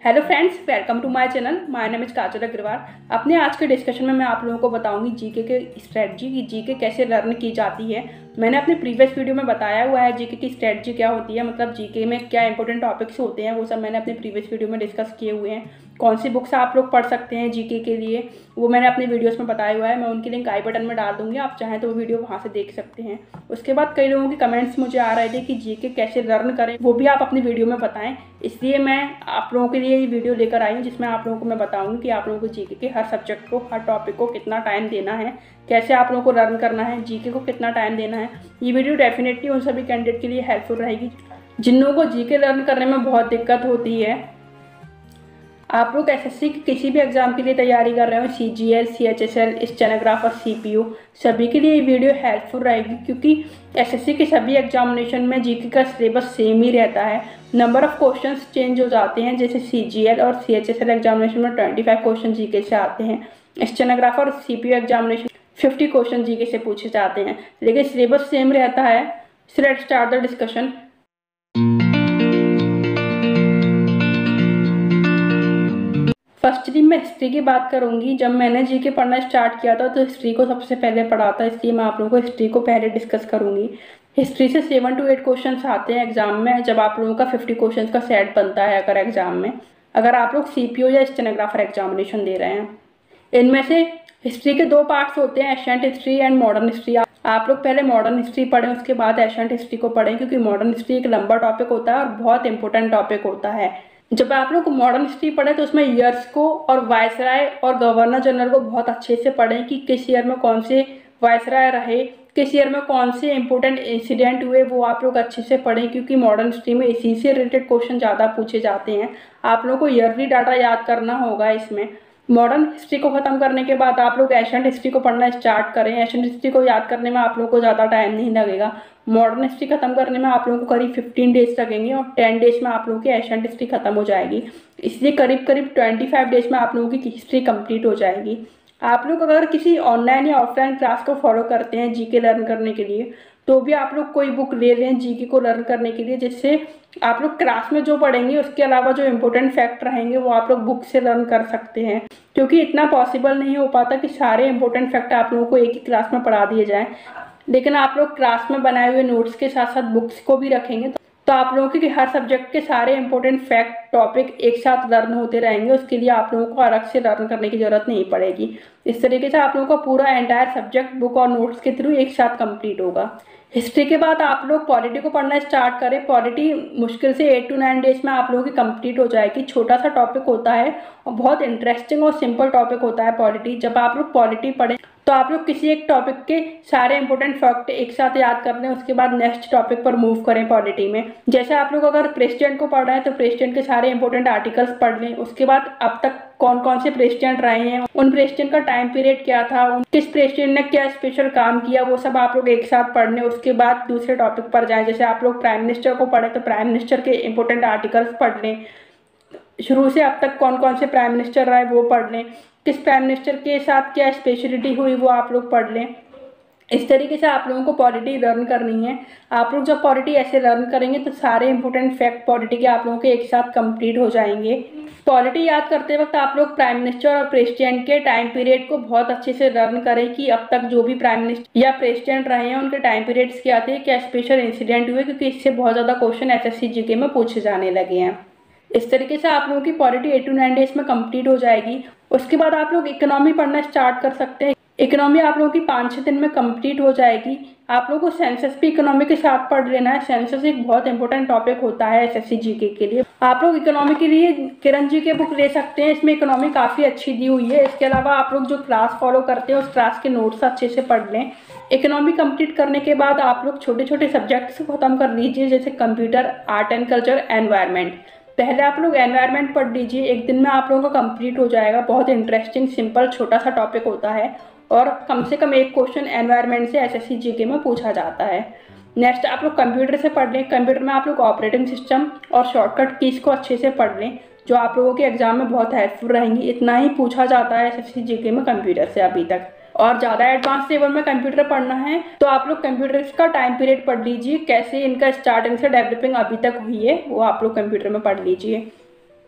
Hello friends, welcome to my channel. My name is Kajal Agarwal. अपने आज के डिस्कशन में मैं आप लोगों को बताऊंगी जीके के स्ट्रेटजी की जीके कैसे लर्न की जाती है। मैंने अपने प्रीवियस वीडियो में बताया हुआ है जीके की स्ट्रेटजी क्या होती है, मतलब जीके में क्या इंपॉर्टेंट टॉपिक्स होते हैं, वो सब मैंने अपने प्रीवियस वीडियो में डिस्कस किए हुए हैं। कौन सी बुक्स आप लोग पढ़ सकते हैं जीके के लिए, वो मैंने अपने वीडियोस में बताया हुआ है। मैं उनकी लिंक आई बटन में डाल दूंगी, आप चाहें तो वो वीडियो वहाँ से देख सकते हैं। उसके बाद कई लोगों के कमेंट्स मुझे आ रहे थे कि जीके कैसे लर्न करें, वो भी आप अपनी वीडियो में बताएं। इसलिए मैं आप लोगों के लिए ये वीडियो लेकर आई हूँ जिसमें आप लोगों को मैं बताऊंगी कि आप लोगों को जीके के हर सब्जेक्ट को, हर टॉपिक को कितना टाइम देना है, कैसे आप लोगों को लर्न करना है, जीके को कितना टाइम देना है। ये वीडियो डेफिनेटली उन सभी कैंडिडेट के लिए हेल्पफुल रहेगी जिन लोगों को जीके लर्न करने में बहुत दिक्कत होती है। आप लोग एसएससी के किसी भी एग्जाम के लिए तैयारी कर रहे हो, सीजीएल, सीएचएसएल, स्टेनोग्राफर, सीपीयू, सभी के लिए ये वीडियो हेल्पफुल रहेगी क्योंकि एसएससी के सभी एग्जामिनेशन में जीके का सिलेबस सेम ही रहता है। नंबर ऑफ क्वेश्चंस चेंज हो जाते हैं, जैसे सीजीएल और सीएचएसएल एग्जामिनेशन में 25 क्वेश्चन जीके से आते हैं। स्टेनोग्राफर और सीपीयू एग्जामिनेशन 50 क्वेश्चन जीके से पूछे जाते हैं, लेकिन सिलेबस सेम रहता है। So let's start the discussion. Firstly मैं हिस्ट्री की बात करूंगी। जब मैंने जीके पढ़ना स्टार्ट किया था तो हिस्ट्री को सबसे पहले पढ़ा था, इसलिए मैं आप लोगों को हिस्ट्री को पहले डिस्कस करूंगी। हिस्ट्री से 7 to 8 क्वेश्चन आते हैं एग्जाम में, जब आप लोगों का 50 क्वेश्चन का सेट बनता है अगर एग्जाम में, अगर आप लोग सीपीओ या स्टेनोग्राफर एग्जामिनेशन दे रहे हैं। इनमें से हिस्ट्री के 2 पार्ट्स होते हैं, ancient history and modern history. आप लोग पहले मॉडर्न हिस्ट्री पढ़ें, उसके बाद एशियंट हिस्ट्री को पढ़ें, क्योंकि मॉडर्न हिस्ट्री एक लंबा टॉपिक होता है और बहुत इंपॉर्टेंट टॉपिक होता है। जब आप लोग मॉडर्न हिस्ट्री पढ़ें तो उसमें ईयर्स को और वायसराय और गवर्नर जनरल को बहुत अच्छे से पढ़ें कि किस ईयर में कौन से वायसराय रहे, किस ईयर में कौन से इंपॉर्टेंट इंसिडेंट हुए, वो आप लोग अच्छे से पढ़ें क्योंकि मॉडर्न हिस्ट्री में इसी से रिलेटेड क्वेश्चन ज़्यादा पूछे जाते हैं। आप लोगों को ईयरली डाटा याद करना होगा इसमें। मॉडर्न हिस्ट्री को ख़त्म करने के बाद आप लोग एशियंट हिस्ट्री को पढ़ना स्टार्ट करें। एशियंट हिस्ट्री को याद करने में आप लोगों को ज़्यादा टाइम नहीं लगेगा। मॉडर्न हिस्ट्री खत्म करने में आप लोगों को करीब 15 डेज लगेंगे और 10 डेज में आप लोगों की एशियंट हिस्ट्री खत्म हो जाएगी। इसलिए करीब 25 डेज में आप लोगों की हिस्ट्री कंप्लीट हो जाएगी। आप लोग अगर किसी ऑनलाइन या ऑफलाइन क्लास को फॉलो करते हैं जीके लर्न करने के लिए, तो भी आप लोग कोई बुक ले लें जीके को लर्न करने के लिए, जिससे आप लोग क्लास में जो पढ़ेंगे उसके अलावा जो इम्पोर्टेंट फैक्ट रहेंगे वो आप लोग बुक से लर्न कर सकते हैं। क्योंकि इतना पॉसिबल नहीं हो पाता कि सारे इंपॉर्टेंट फैक्ट आप लोगों को एक ही क्लास में पढ़ा दिए जाएं, लेकिन आप लोग क्लास में बनाए हुए नोट्स के साथ साथ बुक्स को भी रखेंगे तो आप लोगों के हर सब्जेक्ट के सारे इंपॉर्टेंट फैक्ट टॉपिक एक साथ लर्न होते रहेंगे। उसके लिए आप लोगों को अलग से लर्न करने की जरूरत नहीं पड़ेगी। इस तरीके से आप लोगों का पूरा एंटायर सब्जेक्ट बुक और नोट्स के थ्रू एक साथ कंप्लीट होगा। हिस्ट्री के बाद आप लोग पॉलिटी को पढ़ना स्टार्ट करें। पॉलिटी मुश्किल से 8 to 9 डेज में आप लोगों की कंप्लीट हो जाएगी। छोटा सा टॉपिक होता है और बहुत इंटरेस्टिंग और सिंपल टॉपिक होता है पॉलिटी। जब आप लोग पॉलिटी पढ़ें तो आप लोग किसी एक टॉपिक के सारे इंपॉर्टेंट फैक्ट एक साथ याद कर लें, उसके बाद नेक्स्ट टॉपिक पर मूव करें पॉलिटी में। जैसे आप लोग अगर प्रेसिडेंट को पढ़ रहे हैं तो प्रेसिडेंट के सारे इंपॉर्टेंट आर्टिकल्स पढ़ लें। उसके बाद अब तक कौन कौन से प्रेसिडेंट रहे हैं, उन प्रेसिडेंट का टाइम पीरियड क्या था, किस प्रेसिडेंट ने क्या स्पेशल काम किया, वो सब आप लोग एक साथ पढ़ लें। उसके बाद दूसरे टॉपिक पर जाएं। जैसे आप लोग प्राइम मिनिस्टर को पढ़े तो प्राइम मिनिस्टर के इंपॉर्टेंट आर्टिकल्स पढ़ लें। शुरू से अब तक कौन कौन से प्राइम मिनिस्टर रहे वो पढ़ लें। किस प्राइम मिनिस्टर के साथ क्या स्पेशलिटी हुई वो आप लोग पढ़ लें। इस तरीके से आप लोगों को पॉलिटी लर्न करनी है। आप लोग जब पॉलिटी ऐसे लर्न करेंगे तो सारे इंपॉर्टेंट फैक्ट पॉलिटी के आप लोगों के एक साथ कंप्लीट हो जाएंगे। पॉलिटी याद करते वक्त आप लोग प्राइम मिनिस्टर और प्रेसिडेंट के टाइम पीरियड को बहुत अच्छे से लर्न करें कि अब तक जो भी प्राइम मिनिस्टर या प्रेसिडेंट रहे हैं उनके टाइम पीरियड्स क्या थे, क्या स्पेशल इंसिडेंट हुए, क्योंकि इससे बहुत ज़्यादा क्वेश्चन एसएससी जीके में पूछे जाने लगे हैं। इस तरीके से आप लोगों की पॉलिटी 8 to 9 डेज में कंप्लीट हो जाएगी। उसके बाद आप लोग इकोनॉमी पढ़ना स्टार्ट कर सकते हैं। इकोनॉमी आप लोगों की 5-6 दिन में कंप्लीट हो जाएगी। आप लोगों को सेंसस भी इकोनॉमी के साथ पढ़ लेना है। सेंसस एक बहुत इंपॉर्टेंट टॉपिक होता है एसएससी जीके के लिए। आप लोग इकोनॉमी के लिए किरण जी के बुक ले सकते हैं, इसमें इकोनॉमी काफ़ी अच्छी दी हुई है। इसके अलावा आप लोग जो क्लास फॉलो करते हैं उस क्लास के नोट्स अच्छे से पढ़ लें। इकोनॉमी कंप्लीट करने के बाद आप लोग छोटे छोटे सब्जेक्ट्स को खत्म कर लीजिए, जैसे computer, art and culture, environment. पहले आप लोग एनवायरनमेंट पढ़ लीजिए, एक दिन में आप लोगों का कंप्लीट हो जाएगा। बहुत इंटरेस्टिंग सिंपल छोटा सा टॉपिक होता है और कम से कम एक क्वेश्चन एनवायरनमेंट से एसएससी जीके में पूछा जाता है। नेक्स्ट आप लोग कंप्यूटर से पढ़ लें। कंप्यूटर में आप लोग ऑपरेटिंग सिस्टम और शॉर्टकट कीज को अच्छे से पढ़ लें, जो आप लोगों के एग्जाम में बहुत हेल्पफुल रहेंगी। इतना ही पूछा जाता है एसएससी जीके में कंप्यूटर से अभी तक। और ज़्यादा एडवांस लेवल में कंप्यूटर पढ़ना है तो आप लोग कंप्यूटर का टाइम पीरियड पढ़ लीजिए, कैसे इनका स्टार्टिंग से डेवलपिंग अभी तक हुई है वो आप लोग कंप्यूटर में पढ़ लीजिए।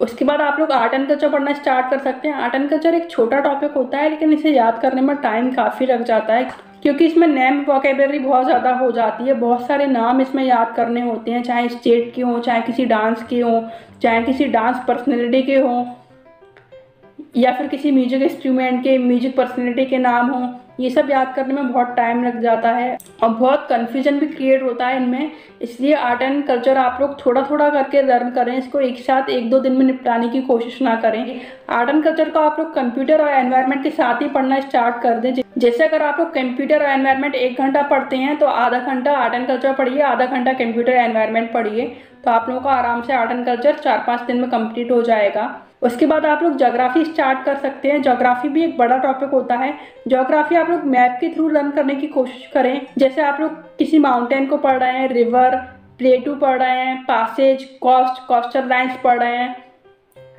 उसके बाद आप लोग आर्ट एंड कल्चर पढ़ना स्टार्ट कर सकते हैं। आर्ट एंड कल्चर एक छोटा टॉपिक होता है, लेकिन इसे याद करने में टाइम काफ़ी लग जाता है, क्योंकि इसमें नेम वोकेबलरी बहुत ज़्यादा हो जाती है। बहुत सारे नाम इसमें याद करने होते हैं, चाहे स्टेट के हों, चाहे किसी डांस के हों, चाहे किसी डांस पर्सनैलिटी के हों, या फिर किसी म्यूजिक इंस्ट्रूमेंट के म्यूजिक पर्सनैलिटी के नाम हों। ये सब याद करने में बहुत टाइम लग जाता है और बहुत कन्फ्यूजन भी क्रिएट होता है इनमें। इसलिए आर्ट एंड कल्चर आप लोग थोड़ा थोड़ा करके लर्न करें, इसको एक साथ 1-2 दिन में निपटाने की कोशिश ना करें। आर्ट एंड कल्चर को आप लोग कंप्यूटर और एनवायरनमेंट के साथ ही पढ़ना स्टार्ट कर दें। जैसे अगर आप लोग कंप्यूटर और एनवायरनमेंट 1 घंटा पढ़ते हैं तो आधा घंटा आर्ट एंड कल्चर पढ़िए, आधा घंटा कंप्यूटर एनवायरनमेंट पढ़िए, तो आप लोगों को आराम से आर्ट एंड कल्चर 4-5 दिन में कंप्लीट हो जाएगा। उसके बाद आप लोग ज्योग्राफी स्टार्ट कर सकते हैं। ज्योग्राफी भी एक बड़ा टॉपिक होता है। ज्योग्राफी आप लोग मैप के थ्रू लर्न करने की कोशिश करें। जैसे आप लोग किसी माउंटेन को पढ़ रहे हैं, रिवर, प्लेटू पढ़ रहे हैं, पासेज, कोस्टल लाइन्स पढ़ रहे हैं,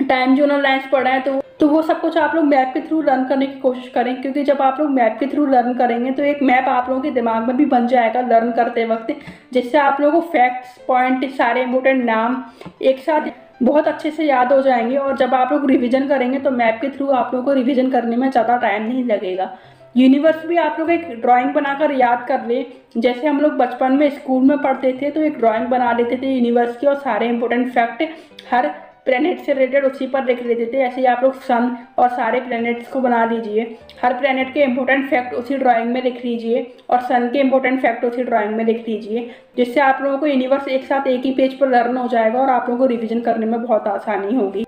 टाइम जोनल लाइन्स पढ़ रहे हैं, तो वो सब कुछ आप लोग मैप के थ्रू लर्न करने की कोशिश करें, क्योंकि जब आप लोग मैप के थ्रू लर्न करेंगे तो एक मैप आप लोगों के दिमाग में भी बन जाएगा लर्न करते वक्त, जिससे आप लोगों को फैक्ट्स, पॉइंट, सारे इंपॉर्टेंट नाम एक साथ बहुत अच्छे से याद हो जाएंगे। और जब आप लोग रिवीजन करेंगे तो मैप के थ्रू आप लोगों को रिवीजन करने में ज़्यादा टाइम नहीं लगेगा। यूनिवर्स भी आप लोग एक ड्राइंग बनाकर याद कर ले। जैसे हम लोग बचपन में स्कूल में पढ़ते थे तो एक ड्राइंग बना लेते थे यूनिवर्स की और सारे इंपॉर्टेंट फैक्ट हर प्लैनेट से रिलेटेड उसी पर लिख लेते थे। ऐसे ही आप लोग सन और सारे प्लैनेट्स को बना लीजिए, हर प्लैनेट के इंपॉर्टेंट फैक्ट उसी ड्राइंग में लिख लीजिए और सन के इंपॉर्टेंट फैक्ट उसी ड्राइंग में लिख लीजिए, जिससे आप लोगों को यूनिवर्स एक साथ एक ही पेज पर लर्न हो जाएगा और आप लोगों को रिवीजन करने में बहुत आसानी होगी।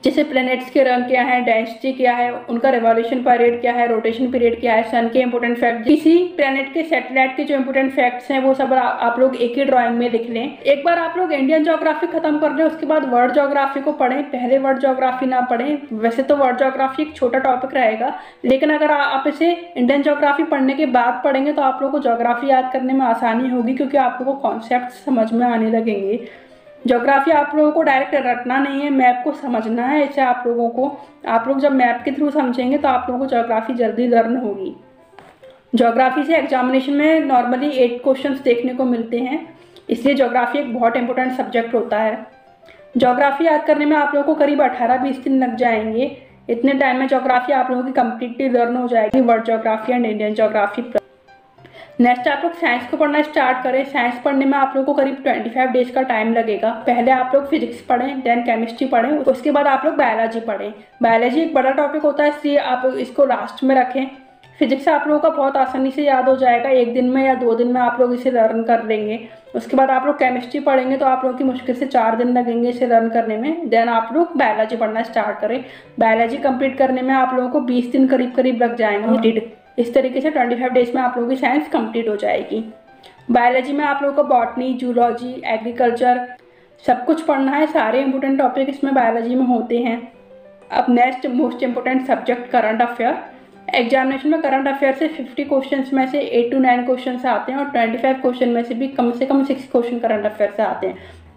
जैसे प्लैनेट्स के रंग क्या है, डेंसिटी क्या है, उनका रिवॉल्यूशन पीरियड क्या है, रोटेशन पीरियड क्या है, सन के इंपॉर्टेंट फैक्ट, किसी प्लैनेट के सैटेलाइट के जो इंपॉर्टेंट फैक्ट्स हैं वो सब आप लोग एक ही ड्राइंग में लिख लें। एक बार आप लोग इंडियन ज्योग्राफी खत्म कर लें, उसके बाद वर्ल्ड ज्योग्राफी को पढ़ें। पहले वर्ल्ड ज्योग्राफी ना पढ़ें। वैसे तो वर्ल्ड ज्योग्राफी एक छोटा टॉपिक रहेगा, लेकिन अगर आप इसे इंडियन ज्योग्राफी पढ़ने के बाद पढ़ेंगे तो आप लोग को ज्योग्राफी याद करने में आसानी होगी, क्योंकि आप लोगों को कॉन्सेप्ट समझ में आने लगेंगे। ज्योग्राफी आप लोगों को डायरेक्ट रटना नहीं है, मैप को समझना है। इसे आप लोगों को, आप लोग जब मैप के थ्रू समझेंगे तो आप लोगों को ज्योग्राफी जल्दी लर्न होगी। ज्योग्राफी से एग्जामिनेशन में नॉर्मली 8 क्वेश्चंस देखने को मिलते हैं, इसलिए ज्योग्राफी एक बहुत इंपॉर्टेंट सब्जेक्ट होता है। ज्योग्राफी याद करने में आप लोगों को करीब 18-20 दिन लग जाएंगे। इतने टाइम में ज्योग्राफी आप लोगों की कम्प्लीटली लर्न हो जाएगी, world geography and Indian geography. Next आप लोग साइंस को पढ़ना स्टार्ट करें। साइंस पढ़ने में आप लोगों को करीब 25 डेज का टाइम लगेगा। पहले आप लोग फिजिक्स पढ़ें, देन केमिस्ट्री पढ़ें, उसके बाद आप लोग बायोलॉजी पढ़ें। बायोलॉजी एक बड़ा टॉपिक होता है, इसलिए आप इसको लास्ट में रखें। फिजिक्स आप लोगों का बहुत आसानी से याद हो जाएगा, 1 दिन में या 2 दिन में आप लोग इसे लर्न कर लेंगे। उसके बाद आप लोग केमिस्ट्री पढ़ेंगे तो आप लोगों की मुश्किल से 4 दिन लगेंगे इसे लर्न करने में। देन आप लोग बायोलॉजी पढ़ना स्टार्ट करें। बायोलॉजी कंप्लीट करने में आप लोगों को 20 दिन करीब लग जाएंगे। इस तरीके से 25 डेज में आप लोगों की साइंस कंप्लीट हो जाएगी। बायोलॉजी में आप लोगों को बॉटनी, जूलॉजी, एग्रीकल्चर सब कुछ पढ़ना है। सारे इंपॉर्टेंट टॉपिक इसमें बायोलॉजी में होते हैं। अब next most important subject current affair. Examination में करंट अफेयर से 50 क्वेश्चंस में से 8 to 9 क्वेश्चन आते हैं और 25 क्वेश्चन में से भी कम 6 क्वेश्चन करंट अफेयर से आते हैं।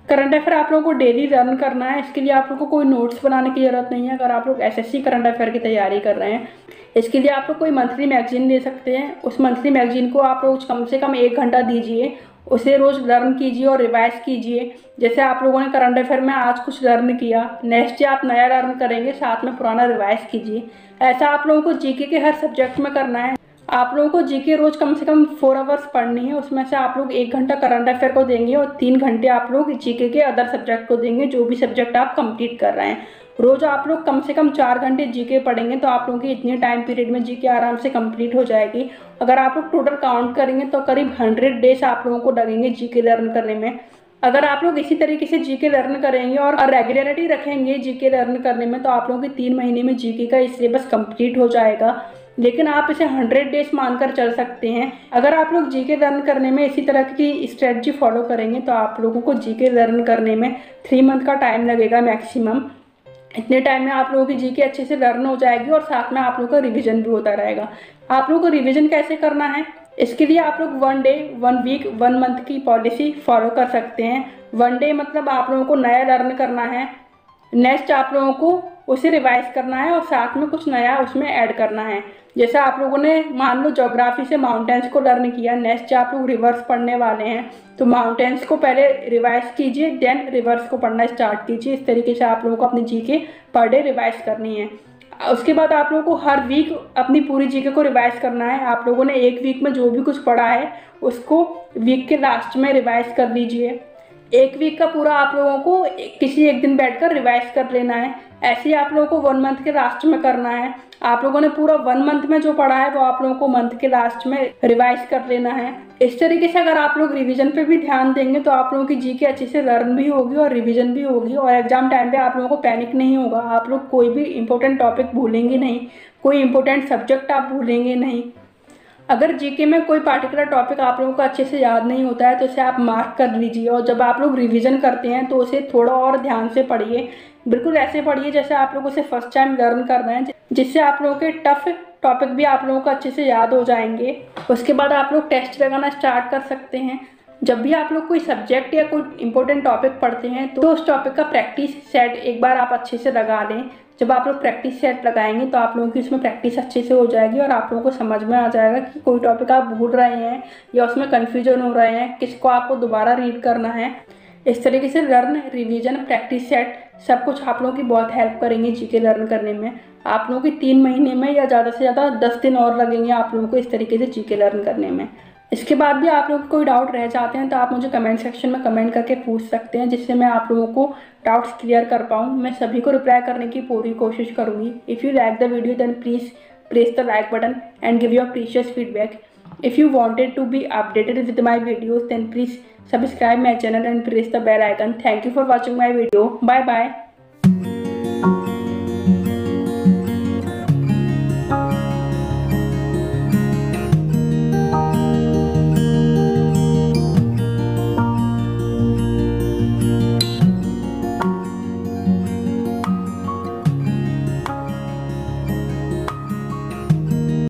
करंट अफेयर आप लोगों को डेली लर्न करना है। इसके लिए आप लोगों को कोई नोट्स बनाने की ज़रूरत नहीं है। अगर आप लोग एसएससी करंट अफेयर की तैयारी कर रहे हैं, इसके लिए आप लोग कोई मंथली मैगजीन ले सकते हैं। उस मंथली मैगजीन को आप लोग कम से कम 1 घंटा दीजिए, उसे रोज़ लर्न कीजिए और रिवाइज कीजिए। जैसे आप लोगों ने करंट अफेयर में आज कुछ लर्न किया, नेक्स्ट डे आप नया लर्न करेंगे, साथ में पुराना रिवाइज कीजिए। ऐसा आप लोगों को जीके के हर सब्जेक्ट में करना है। आप लोगों को जीके रोज कम से कम 4 आवर्स पढ़नी है। उसमें से आप लोग 1 घंटा करंट अफेयर को देंगे और 3 घंटे आप लोग जीके के अदर सब्जेक्ट को देंगे, जो भी सब्जेक्ट आप कंप्लीट कर रहे हैं। रोज आप लोग कम से कम 4 घंटे जीके पढ़ेंगे तो आप लोगों की इतने टाइम पीरियड में जीके आराम से कंप्लीट हो जाएगी। अगर आप लोग टोटल काउंट करेंगे तो करीब 100 डेज आप लोगों को लगेंगे जीके लर्न करने में। अगर आप लोग इसी तरीके से जीके लर्न करेंगे और रेगुलरिटी रखेंगे जीके लर्न करने में, तो आप लोगों की 3 महीने में जीके का सिलेबस कंप्लीट हो जाएगा। लेकिन आप इसे 100 डेज मानकर चल सकते हैं। अगर आप लोग जीके लर्न करने में इसी तरह की स्ट्रेटजी फॉलो करेंगे तो आप लोगों को जीके लर्न करने में 3 मंथ का टाइम लगेगा मैक्सिमम। इतने टाइम में आप लोगों की जीके अच्छे से लर्न हो जाएगी और साथ में आप लोगों का रिवीजन भी होता रहेगा। आप लोगों को रिवीजन कैसे करना है, इसके लिए आप लोग 1 डे, 1 वीक, 1 मंथ की पॉलिसी फॉलो कर सकते हैं। 1 डे मतलब आप लोगों को नया लर्न करना है नेक्स्ट आप लोगों को उसे रिवाइज करना है और साथ में कुछ नया उसमें ऐड करना है। जैसे आप लोगों ने मान लो ज्योग्राफी से माउंटेन्स को लर्न किया, नेक्स्ट आप लोग रिवर्स पढ़ने वाले हैं तो माउंटेन्स को पहले रिवाइज कीजिए, देन रिवर्स को पढ़ना स्टार्ट कीजिए। इस तरीके से आप लोगों को अपनी जीके पर डे रिवाइज करनी है। उसके बाद आप लोगों को हर वीक अपनी पूरी जीके को रिवाइज करना है। आप लोगों ने एक वीक में जो भी कुछ पढ़ा है उसको वीक के लास्ट में रिवाइज कर लीजिए। एक वीक का पूरा आप लोगों को किसी एक दिन बैठकर रिवाइज कर लेना है। ऐसे ही आप लोगों को 1 मंथ के लास्ट में करना है। आप लोगों ने पूरा 1 मंथ में जो पढ़ा है वो आप लोगों को मंथ के लास्ट में रिवाइज कर लेना है। इस तरीके से अगर आप लोग रिवीजन पे भी ध्यान देंगे तो आप लोगों की जीके अच्छे से लर्न भी होगी और रिवीजन भी होगी और एग्जाम टाइम पे आप लोगों को पैनिक नहीं होगा। आप लोग कोई भी इंपॉर्टेंट टॉपिक भूलेंगे नहीं, कोई इंपॉर्टेंट सब्जेक्ट आप भूलेंगे नहीं। अगर जीके में कोई पार्टिकुलर टॉपिक आप लोगों को अच्छे से याद नहीं होता है तो उसे आप मार्क कर लीजिए और जब आप लोग रिवीजन करते हैं तो उसे थोड़ा और ध्यान से पढ़िए। बिल्कुल ऐसे पढ़िए जैसे आप लोग उसे फर्स्ट टाइम लर्न कर रहे हैं, जिससे आप लोगों के टफ टॉपिक भी आप लोगों को अच्छे से याद हो जाएंगे। उसके बाद आप लोग टेस्ट लगाना स्टार्ट कर सकते हैं। जब भी आप लोग कोई सब्जेक्ट या कोई इंपॉर्टेंट टॉपिक पढ़ते हैं तो उस टॉपिक का प्रैक्टिस सेट एक बार आप अच्छे से लगा लें। जब आप लोग प्रैक्टिस सेट लगाएंगे तो आप लोगों की उसमें प्रैक्टिस अच्छे से हो जाएगी और आप लोगों को समझ में आ जाएगा कि कोई टॉपिक आप भूल रहे हैं या उसमें कन्फ्यूजन हो रहे हैं, किसको आपको दोबारा रीड करना है। इस तरीके से लर्न, रिवीजन, प्रैक्टिस सेट सब कुछ आप लोगों की बहुत हेल्प करेंगे जीके लर्न करने में। आप लोगों की 3 महीने में या ज़्यादा से ज़्यादा 10 दिन और लगेंगे आप लोगों को इस तरीके से जीके लर्न करने में। इसके बाद भी आप लोग कोई डाउट रह जाते हैं तो आप मुझे कमेंट सेक्शन में कमेंट करके पूछ सकते हैं, जिससे मैं आप लोगों को डाउट्स क्लियर कर पाऊँ। मैं सभी को रिप्लाई करने की पूरी कोशिश करूँगी। If you like the video then please press the like button and give your precious feedback. If you wanted to be updated with my videos then please subscribe my channel and press the bell icon. Thank you for watching my video. Bye bye.